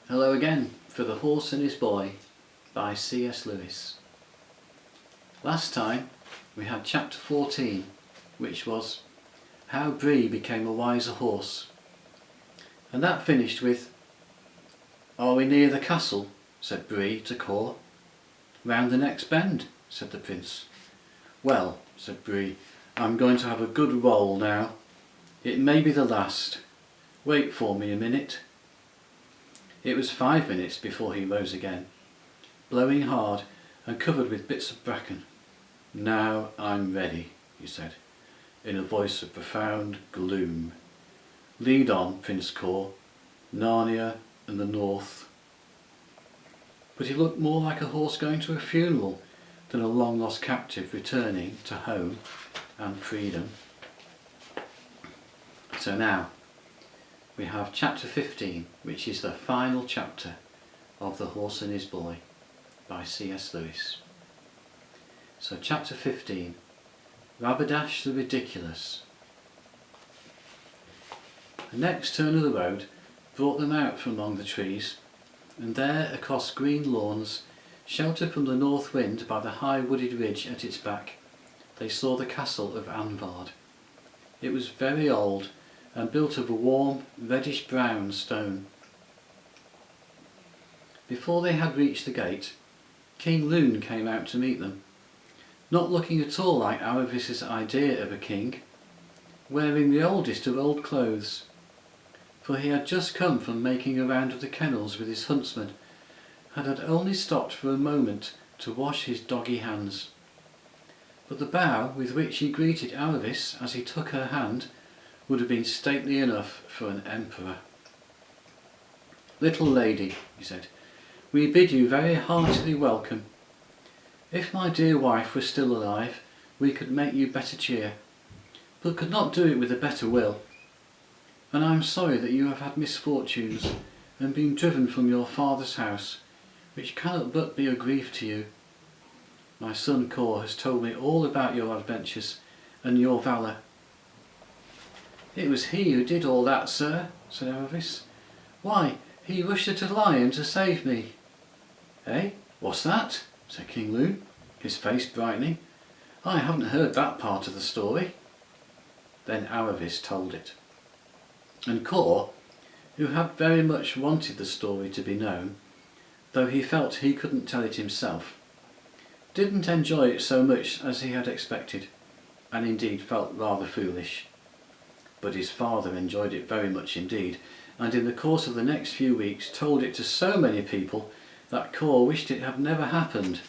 Hello again for The Horse and His Boy by C.S. Lewis. Last time we had chapter 14, which was How Bree Became a Wiser Horse, and that finished with "Are we near the castle?" said Bree to Cor. "Round the next bend," said the prince. "Well," said Bree, "I'm going to have a good roll now. It may be the last. Wait for me a minute." It was 5 minutes before he rose again, blowing hard and covered with bits of bracken. "Now I'm ready," he said, in a voice of profound gloom. "Lead on, Prince Cor, Narnia and the North." But he looked more like a horse going to a funeral than a long-lost captive returning to home and freedom. So now we have chapter 15, which is the final chapter of The Horse and His Boy by C.S. Lewis. So chapter 15, Rabadash the Ridiculous. The next turn of the road brought them out from among the trees, and there across green lawns, sheltered from the north wind by the high wooded ridge at its back, they saw the castle of Anvard. It was very old and built of a warm reddish-brown stone. Before they had reached the gate, King Loon came out to meet them, not looking at all like Aravis's idea of a king, wearing the oldest of old clothes, for he had just come from making a round of the kennels with his huntsman, and had only stopped for a moment to wash his doggy hands. But the bow with which he greeted Aravis as he took her hand would have been stately enough for an emperor. "Little lady," he said, "we bid you very heartily welcome. If my dear wife were still alive, we could make you better cheer, but could not do it with a better will. And I am sorry that you have had misfortunes and been driven from your father's house, which cannot but be a grief to you. My son Cor has told me all about your adventures and your valour." "It was he who did all that, sir," said Aravis. "Why, he rushed at a lion to save me." "Eh? What's that?" said King Loon, his face brightening. "I haven't heard that part of the story." Then Aravis told it. And Cor, who had very much wanted the story to be known, though he felt he couldn't tell it himself, didn't enjoy it so much as he had expected, and indeed felt rather foolish. But his father enjoyed it very much indeed, and in the course of the next few weeks told it to so many people that Cor wished it had never happened.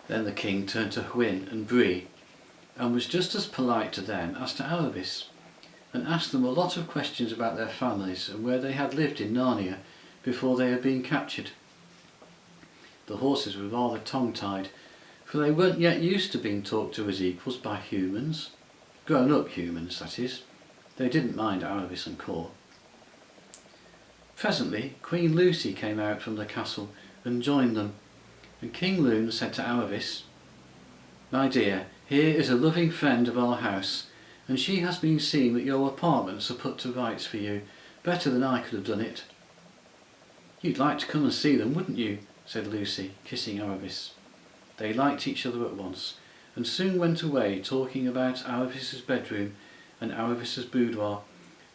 Then the king turned to Hwin and Bree, and was just as polite to them as to Aravis, and asked them a lot of questions about their families and where they had lived in Narnia before they had been captured. The horses were rather tongue-tied, for they weren't yet used to being talked to as equals by humans. Grown-up humans, that is. They didn't mind Aravis and Cor. Presently Queen Lucy came out from the castle and joined them, and King Loon said to Aravis, "My dear, here is a loving friend of our house, and she has been seeing that your apartments are put to rights for you, better than I could have done it." "You'd like to come and see them, wouldn't you?" said Lucy, kissing Aravis. They liked each other at once, and soon went away talking about Aravis's bedroom and Aravis's boudoir,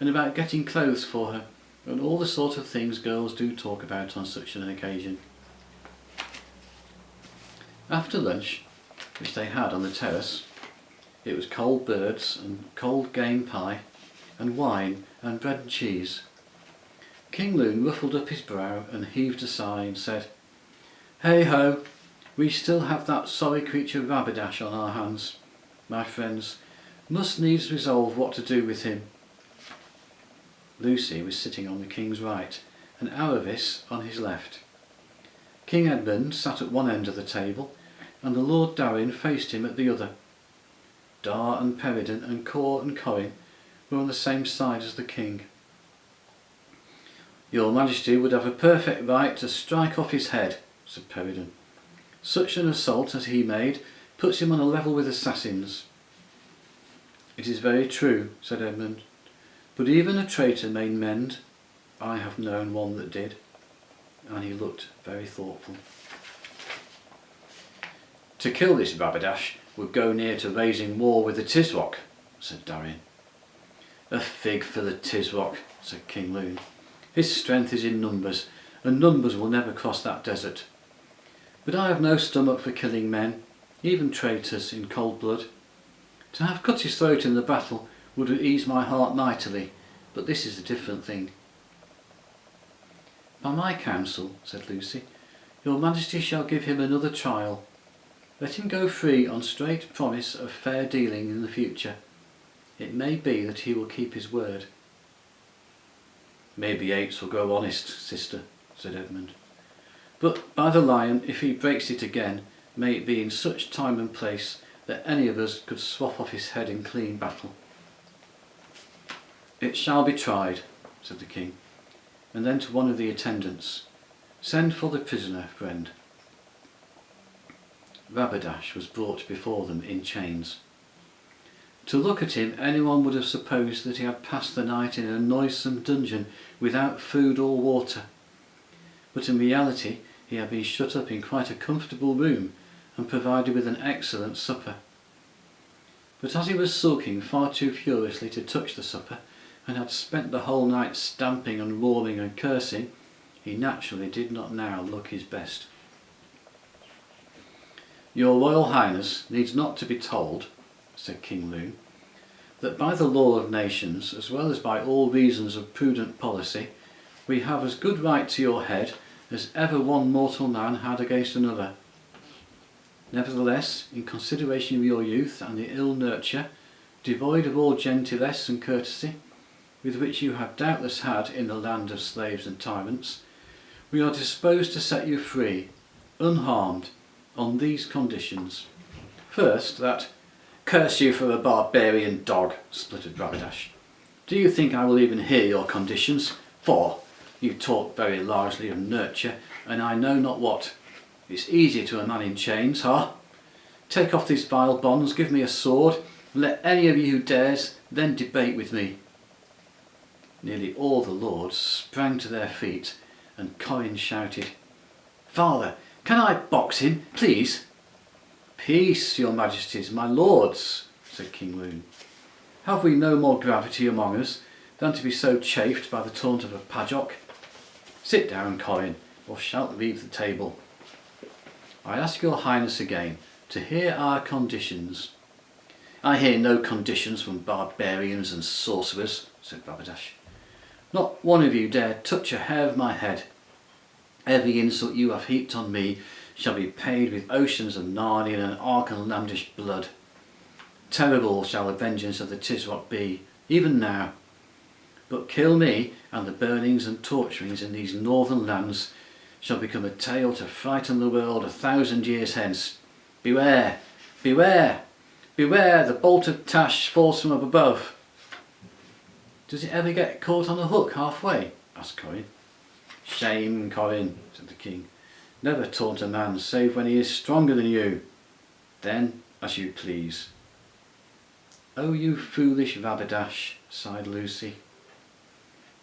and about getting clothes for her, and all the sort of things girls do talk about on such an occasion. After lunch, which they had on the terrace, it was cold birds and cold game pie and wine and bread and cheese. King Loon ruffled up his brow and heaved a sigh and said, "Hey ho, we still have that sorry creature Rabadash on our hands. My friends, must needs resolve what to do with him." Lucy was sitting on the king's right and Aravis on his left. King Edmund sat at one end of the table, and the Lord Darren faced him at the other. Dar and Peridon and Cor and Corin were on the same side as the king. "Your Majesty would have a perfect right to strike off his head," said Peridon. "Such an assault as he made puts him on a level with assassins." "It is very true," said Edmund, "but even a traitor may mend." I have known one that did, and he looked very thoughtful. To kill this Rabadash would go near to raising war with the Tisroc, said Darien. A fig for the Tisroc, said King Loon. His strength is in numbers, and numbers will never cross that desert. But I have no stomach for killing men, even traitors, in cold blood. To have cut his throat in the battle would ease my heart mightily, but this is a different thing. By my counsel, said Lucy, your Majesty shall give him another trial. Let him go free on straight promise of fair dealing in the future. It may be that he will keep his word. Maybe Yates will grow honest, sister, said Edmund. But by the lion, if he breaks it again, may it be in such time and place that any of us could swap off his head in clean battle. It shall be tried, said the king, and then to one of the attendants, send for the prisoner, friend. Rabadash was brought before them in chains. To look at him, anyone would have supposed that he had passed the night in a noisome dungeon without food or water. But in reality he had been shut up in quite a comfortable room and provided with an excellent supper. But as he was sulking far too furiously to touch the supper, and had spent the whole night stamping and roaring and cursing, he naturally did not now look his best. Your Royal Highness needs not to be told, said King Loon, that by the law of nations, as well as by all reasons of prudent policy, we have as good right to your head as ever one mortal man had against another. Nevertheless, in consideration of your youth and the ill nurture, devoid of all gentilesse and courtesy, with which you have doubtless had in the land of slaves and tyrants, we are disposed to set you free, unharmed, on these conditions. First, that— Curse you for a barbarian dog, spluttered Rabadash. Do you think I will even hear your conditions? For you talk very largely of nurture, and I know not what. It's easy to a man in chains, ha? Take off these vile bonds, give me a sword, and let any of you who dares then debate with me. Nearly all the lords sprang to their feet, and Corin shouted, Father, can I box him, please? Peace, your majesties, my lords, said King Loon. Have we no more gravity among us than to be so chafed by the taunt of a padjock? Sit down, Corin, or shalt leave the table. I ask your highness again to hear our conditions. I hear no conditions from barbarians and sorcerers, said Rabadash. Not one of you dare touch a hair of my head. Every insult you have heaped on me shall be paid with oceans of Narnian and Archenlandish blood. Terrible shall the vengeance of the Tisroc be, even now. But kill me, and the burnings and torturings in these northern lands shall become a tale to frighten the world 1,000 years hence. Beware! Beware! Beware! The bolt of Tash falls from above. Does it ever get caught on a hook halfway? Asked Corin. Shame, Corin, said the king. Never taunt a man save when he is stronger than you. Then, as you please. Oh, you foolish Rabadash, sighed Lucy.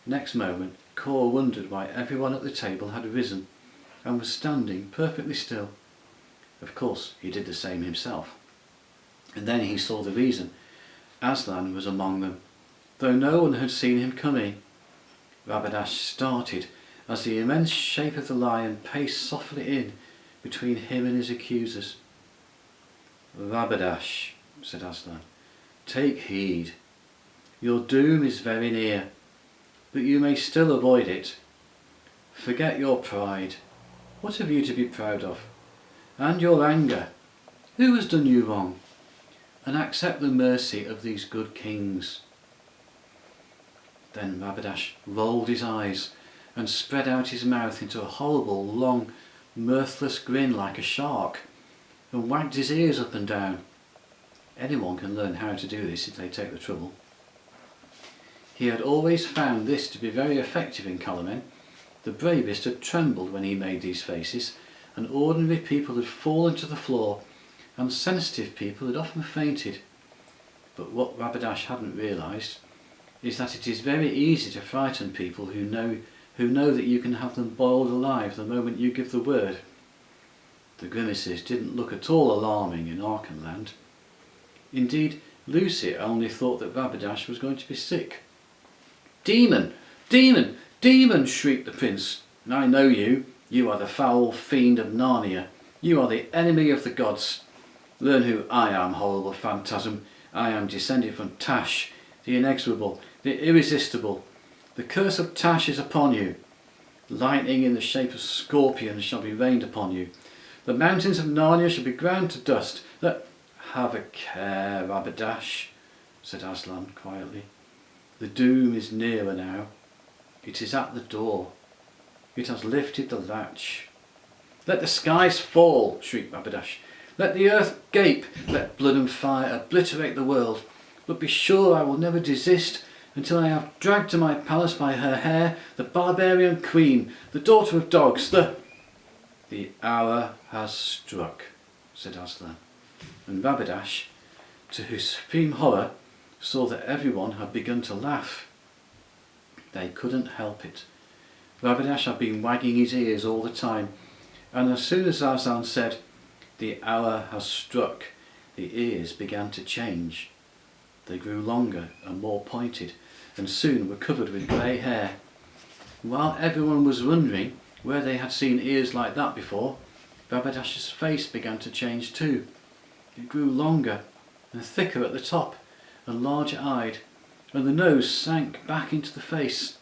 Next moment, Cor wondered why everyone at the table had risen and was standing perfectly still. Of course, he did the same himself. And then he saw the reason. Aslan was among them, though no one had seen him coming. Rabadash started as the immense shape of the lion paced softly in between him and his accusers. Rabadash, said Aslan, take heed. Your doom is very near, but you may still avoid it. Forget your pride. What have you to be proud of? And your anger. Who has done you wrong? And accept the mercy of these good kings. Then Rabadash rolled his eyes and spread out his mouth into a horrible, long, mirthless grin like a shark, and wagged his ears up and down. Anyone can learn how to do this if they take the trouble. He had always found this to be very effective in colourmen. The bravest had trembled when he made these faces, and ordinary people had fallen to the floor, and sensitive people had often fainted. But what Rabadash hadn't realised is that it is very easy to frighten people who know that you can have them boiled alive the moment you give the word. The grimaces didn't look at all alarming in Archenland. Indeed, Lucy only thought that Rabadash was going to be sick. "Demon! Demon! Demon!" shrieked the prince. "I know you. You are the foul fiend of Narnia. You are the enemy of the gods. Learn who I am, horrible phantasm. I am descended from Tash, the inexorable, the irresistible. The curse of Tash is upon you. Lightning in the shape of scorpions shall be rained upon you. The mountains of Narnia shall be ground to dust. Have a care, Rabadash," said Aslan quietly. "The doom is nearer now. It is at the door. It has lifted the latch." "Let the skies fall," shrieked Rabadash. "Let the earth gape. Let blood and fire obliterate the world. But be sure I will never desist until I have dragged to my palace by her hair the barbarian queen, the daughter of dogs, The hour has struck," said Aslan, and Rabadash, to his supreme horror, saw that everyone had begun to laugh. They couldn't help it. Rabadash had been wagging his ears all the time, and as soon as Aslan said, "The hour has struck," the ears began to change. They grew longer and more pointed, and soon were covered with grey hair. While everyone was wondering where they had seen ears like that before, Rabadash's face began to change too. It grew longer and thicker at the top, and larger-eyed, and the nose sank back into the face,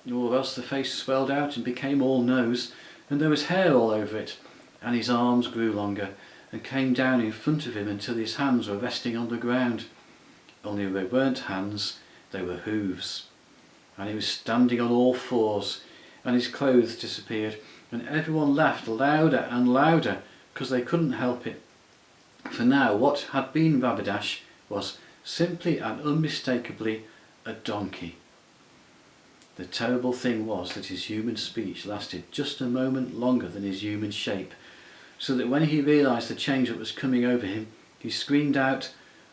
or else the face swelled out and became all nose, and there was hair all over it, and his arms grew longer and came down in front of him until his hands were resting on the ground. Only they weren't hands, they were hooves. And he was standing on all fours, and his clothes disappeared, and everyone laughed louder and louder because they couldn't help it. For now what had been Rabadash was simply and unmistakably a donkey. The terrible thing was that his human speech lasted just a moment longer than his human shape, so that when he realised the change that was coming over him, he screamed out,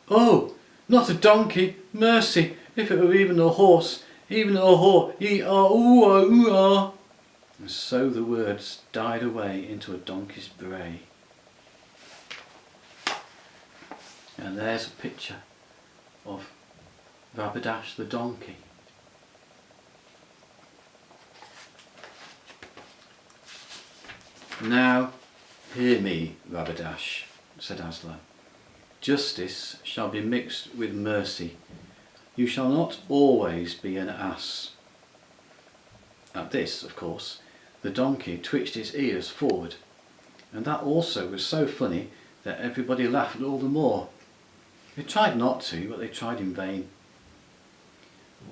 "Oh, not a donkey! Mercy! If it were even a horse! Even a horse! Ee-ah, ooh-ah!" And so the words died away into a donkey's bray. And there's a picture of Rabadash the donkey. "Now, hear me, Rabadash," said Aslan. "Justice shall be mixed with mercy. You shall not always be an ass." At this, of course, the donkey twitched its ears forward, and that also was so funny that everybody laughed all the more. They tried not to, but they tried in vain.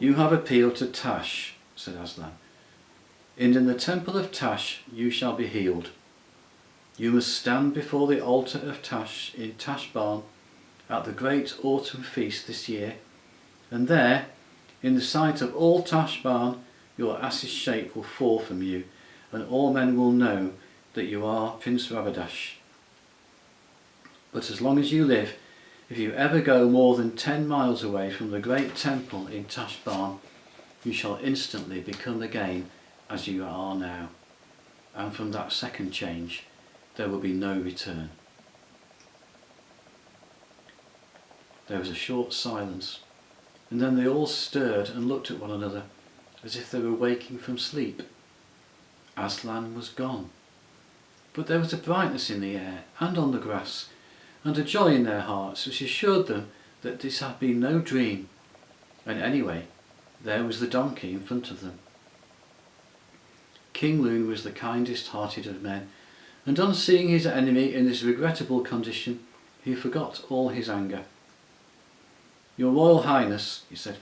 "You have appealed to Tash," said Aslan, "and in the temple of Tash you shall be healed. You must stand before the altar of Tash in Tash Barn at the great autumn feast this year, and there, in the sight of all Tash Barn, your ass's shape will fall from you, and all men will know that you are Prince Rabadash. But as long as you live, if you ever go more than 10 miles away from the great temple in Tash Barn, you shall instantly become again as you are now, and from that second change there will be no return." There was a short silence, and then they all stirred and looked at one another as if they were waking from sleep. Aslan was gone, but there was a brightness in the air and on the grass, and a joy in their hearts which assured them that this had been no dream, and anyway, there was the donkey in front of them. King Loon was the kindest-hearted of men, and on seeing his enemy in this regrettable condition, he forgot all his anger. "Your Royal Highness," he said,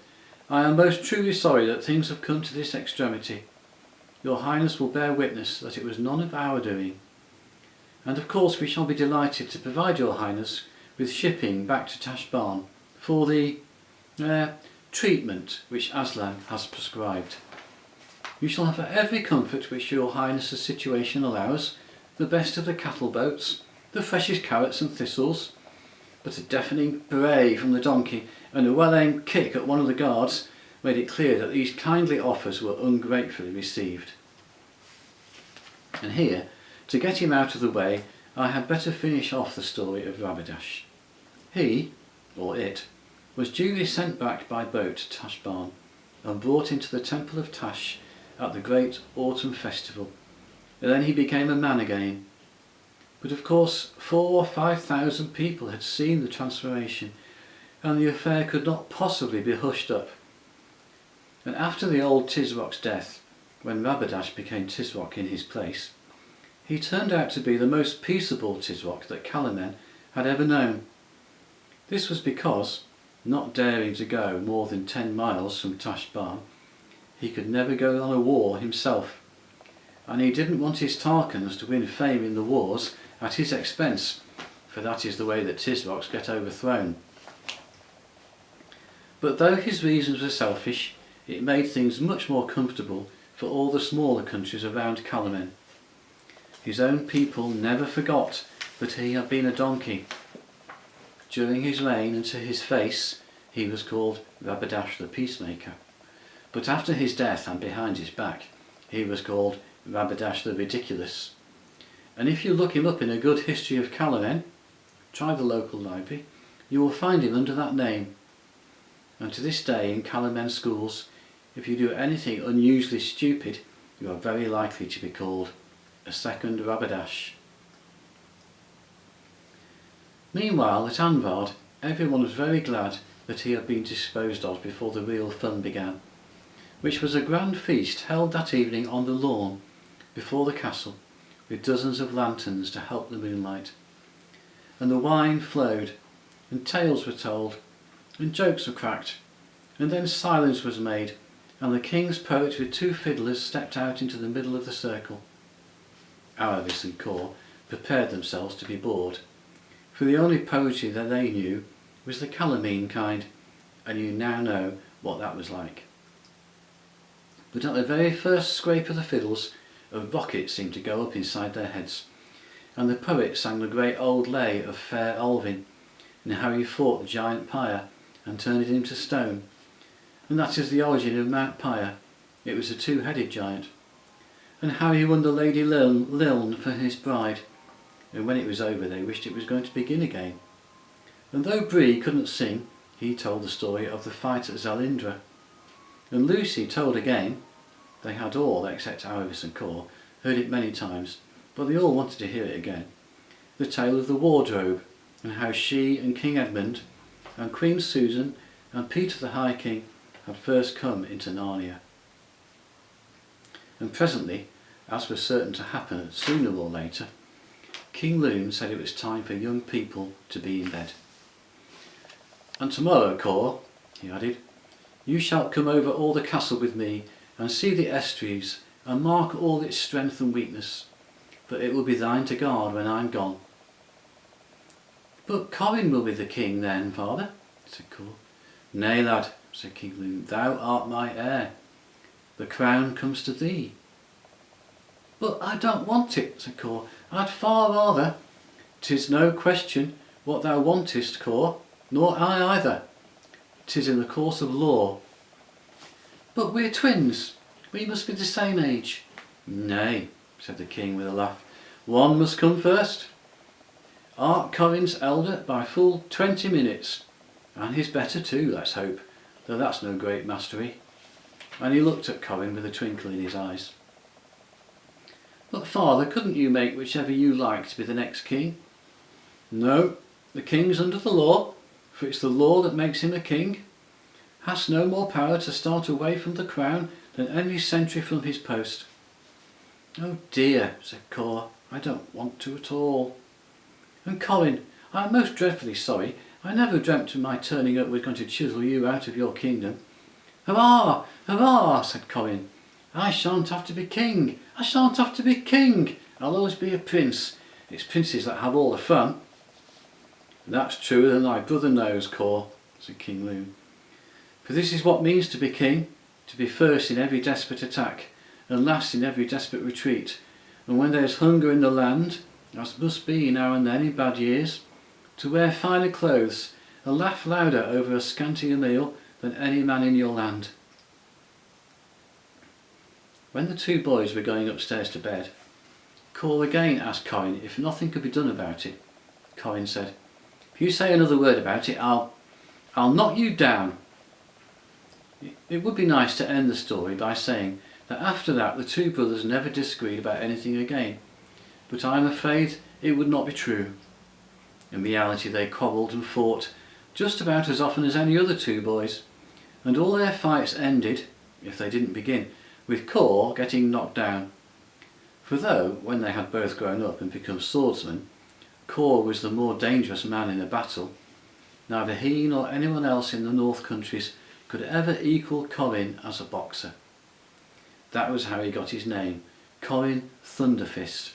"I am most truly sorry that things have come to this extremity. Your Highness will bear witness that it was none of our doing. And of course we shall be delighted to provide your Highness with shipping back to Tash Barn for the treatment which Aslan has prescribed. You shall have every comfort which your Highness's situation allows, the best of the cattle boats, the freshest carrots and thistles, but a deafening bray from the donkey and a well-aimed kick at one of the guards, made it clear that these kindly offers were ungratefully received. And here, to get him out of the way, I had better finish off the story of Rabadash. He, or it, was duly sent back by boat to Tashbaan and brought into the temple of Tash at the great autumn festival, and then he became a man again. But of course 4,000 or 5,000 people had seen the transformation, and the affair could not possibly be hushed up. And after the old Tisroc's death, when Rabadash became Tisroc in his place, he turned out to be the most peaceable Tisroc that Calamen had ever known. This was because, not daring to go more than 10 miles from Tashbaan, he could never go on a war himself, and he didn't want his Tarkans to win fame in the wars at his expense, for that is the way that Tisrocs get overthrown. But though his reasons were selfish, it made things much more comfortable for all the smaller countries around Calamen. His own people never forgot that he had been a donkey. During his reign and to his face he was called Rabadash the Peacemaker, but after his death and behind his back he was called Rabadash the Ridiculous. And if you look him up in a good history of Calamen, try the local library, you will find him under that name. And to this day in Calamen schools, if you do anything unusually stupid, you are very likely to be called a second Rabadash. Meanwhile at Anvard, everyone was very glad that he had been disposed of before the real fun began, which was a grand feast held that evening on the lawn before the castle, with dozens of lanterns to help the moonlight. And the wine flowed, and tales were told, and jokes were cracked, and then silence was made, and the king's poet with 2 fiddlers stepped out into the middle of the circle. Aravis and Kor prepared themselves to be bored, for the only poetry that they knew was the Calamine kind, and you now know what that was like. But at the very first scrape of the fiddles, a rocket seemed to go up inside their heads, and the poet sang the great old lay of Fair Alvin, and how he fought the giant Pyre and turned it into stone, and that is the origin of Mount Pyre. It was a 2-headed giant, and how he won the Lady Liln for his bride, and when it was over they wished it was going to begin again. And though Bree couldn't sing, he told the story of the fight at Zalindra, and Lucy told again. They had all, except Aravis and Kor, heard it many times, but they all wanted to hear it again. The tale of the wardrobe, and how she and King Edmund and Queen Susan and Peter the High King had first come into Narnia. And presently, as was certain to happen sooner or later, King Loon said it was time for young people to be in bed. And tomorrow, Kor, he added, you shalt come over all the castle with me and see the estuaries and mark all its strength and weakness, for it will be thine to guard when I am gone. But Corin will be the king then, father, said Kor. Nay, lad, said King Loon, thou art my heir. The crown comes to thee. But I don't want it, said Kor. I'd far rather. 'Tis no question what thou wantest, Kor, nor I either. 'Tis in the course of law. But we're twins. We must be the same age. Nay, said the king with a laugh. One must come first. Art Corin's elder by full 20 minutes. And he's better too, let's hope, though that's no great mastery. And he looked at Corin with a twinkle in his eyes. But father, couldn't you make whichever you liked be the next king? No, the king's under the law, for it's the law that makes him a king. Has no more power to start away from the crown than any sentry from his post. Oh dear, said Kor, I don't want to at all. And Corin, I am most dreadfully sorry. I never dreamt of my turning up was going to chisel you out of your kingdom. Hurrah, hurrah, said Corin. I shan't have to be king. I shan't have to be king. I'll always be a prince. It's princes that have all the fun. That's truer than thy brother knows, Kor, said King Loon. For this is what it means to be king, to be first in every desperate attack, and last in every desperate retreat, and when there is hunger in the land, as must be now and then in bad years, to wear finer clothes, and laugh louder over a scantier meal than any man in your land. When the two boys were going upstairs to bed, Cor again asked Corin if nothing could be done about it. Corin said, "If you say another word about it, I'll knock you down." It would be nice to end the story by saying that after that the two brothers never disagreed about anything again, but I'm afraid it would not be true. In reality they quarrelled and fought just about as often as any other two boys, and all their fights ended, if they didn't begin, with Cor getting knocked down. For though, when they had both grown up and become swordsmen, Cor was the more dangerous man in a battle, neither he nor anyone else in the North Countries could ever equal Corin as a boxer. That was how he got his name, Corin Thunderfist,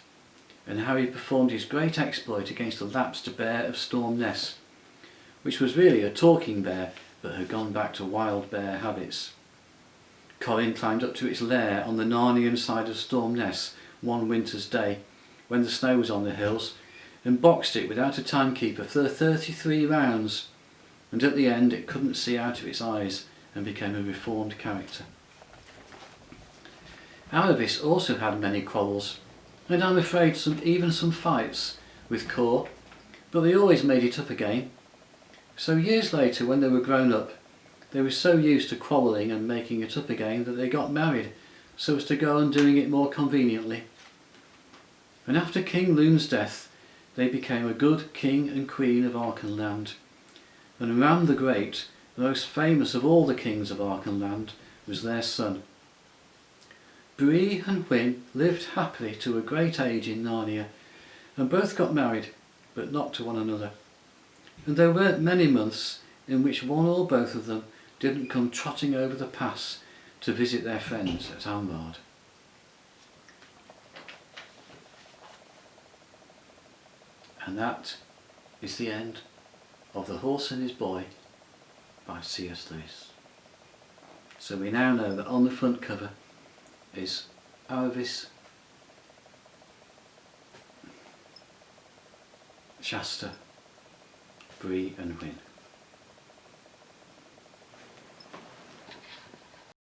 and how he performed his great exploit against the lapsed bear of Storm Ness, which was really a talking bear but had gone back to wild bear habits. Corin climbed up to its lair on the Narnian side of Storm Ness one winter's day, when the snow was on the hills, and boxed it without a timekeeper for 33 rounds, and at the end it couldn't see out of its eyes and became a reformed character. Aravis also had many quarrels, and I'm afraid even some fights, with Cor, but they always made it up again. So years later, when they were grown up, they were so used to quarrelling and making it up again that they got married, so as to go on doing it more conveniently. And after King Lune's death, they became a good king and queen of Archenland, and Ram the Great, the most famous of all the kings of Archenland, was their son. Bree and Wyn lived happily to a great age in Narnia, and both got married, but not to one another. And there weren't many months in which one or both of them didn't come trotting over the pass to visit their friends at Almard. And that is the end of The Horse and His Boy by C.S. Lewis. So we now know that on the front cover is Aravis, Shasta, Bree and Wyn.